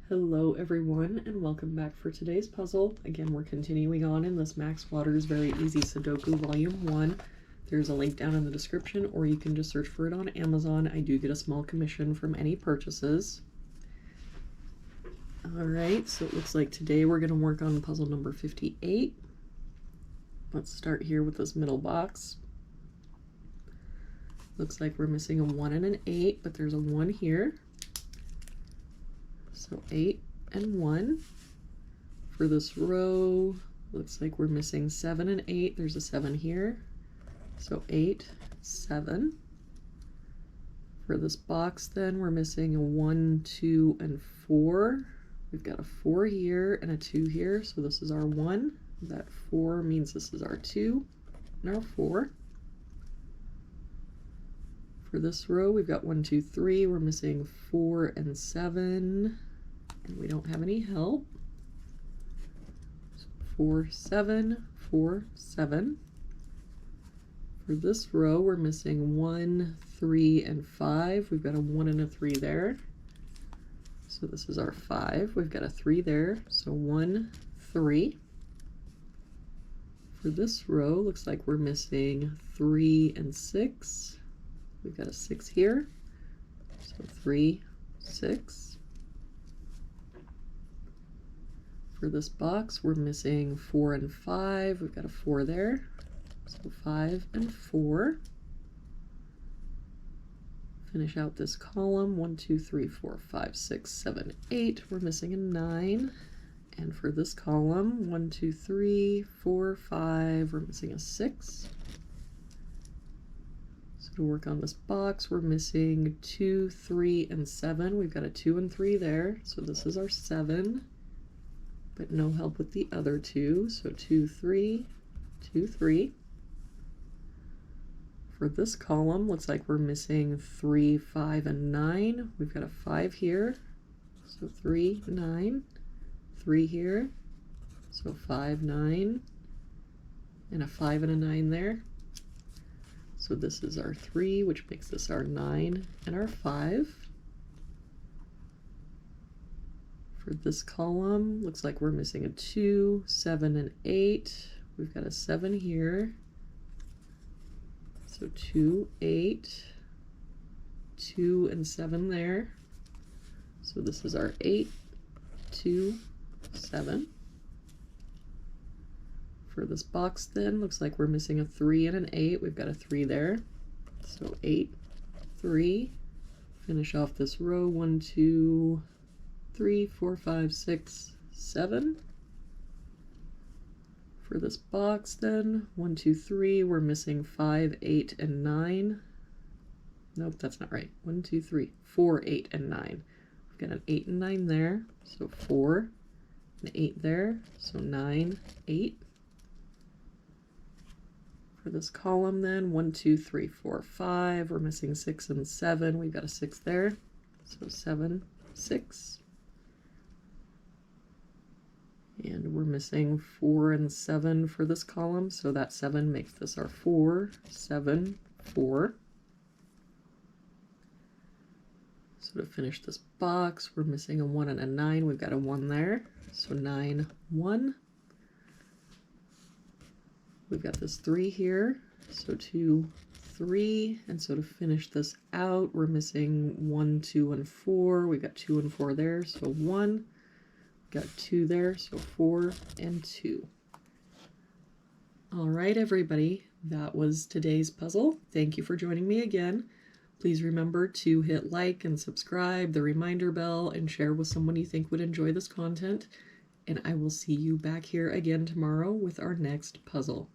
Hello everyone, and welcome back for today's puzzle. Again, we're continuing on in this Max Waters Very Easy Sudoku Volume 1. There's a link down in the description, or you can just search for it on Amazon. I do get a small commission from any purchases. Alright, so it looks like today we're going to work on puzzle number 58. Let's start here with this middle box. Looks like we're missing a 1 and an 8, but there's a 1 here. So 8 and 1. For this row, looks like we're missing 7 and 8. There's a 7 here. So 8, 7. For this box then, we're missing a 1, 2, and 4. We've got a 4 here and a 2 here. So this is our 1. That 4 means this is our 2 and our 4. For this row, we've got 1, 2, 3. We're missing 4 and 7. And we don't have any help. So 4, 7, 4, 7. For this row, we're missing 1, 3, and 5. We've got a 1 and a 3 there. So this is our 5. We've got a 3 there. So 1, 3. For this row, looks like we're missing 3 and 6. We've got a 6 here. So 3, 6. For this box, we're missing 4 and 5. We've got a 4 there. So 5 and 4. Finish out this column. 1, 2, 3, 4, 5, 6, 7, 8. We're missing a 9. And for this column, 1, 2, 3, 4, 5. We're missing a 6. So to work on this box, we're missing 2, 3, and 7. We've got a 2 and 3 there. So this is our 7. But no help with the other 2, so 2, 3, 2, 3. For this column, looks like we're missing 3, 5, and 9. We've got a 5 here, so 3, 9, 3 here, so 5, 9, and a 5 and a 9 there. So this is our 3, which makes this our 9 and our 5. For this column, looks like we're missing a 2, 7, and 8. We've got a 7 here. So 2, 8, 2, and 7 there. So this is our 8, 2, 7. For this box then, looks like we're missing a 3 and an 8. We've got a 3 there. So 8, 3. Finish off this row, 1, 2, 3, 4, 5, 6, 7. For this box then, 1, 2, 3, we're missing 5, 8, and 9. Nope, that's not right. 1, 2, 3, 4, 8, and 9. We've got an 8 and 9 there, so 4, an 8 there, so 9, 8. For this column then, 1, 2, 3, 4, 5, we're missing 6 and 7. We've got a 6 there, so 7, 6. And we're missing 4 and 7 for this column, so that 7 makes this our 4, 7, 4. So to finish this box, we're missing a 1 and a 9. We've got a 1 there, so 9, 1. We've got this 3 here, so 2, 3. And so to finish this out, we're missing 1, 2, and 4. We've got 2 and 4 there, so 1. Got 2 there, so 4 and 2. All right, everybody, that was today's puzzle. Thank you for joining me again. Please remember to hit like and subscribe, the reminder bell, and share with someone you think would enjoy this content. And I will see you back here again tomorrow with our next puzzle.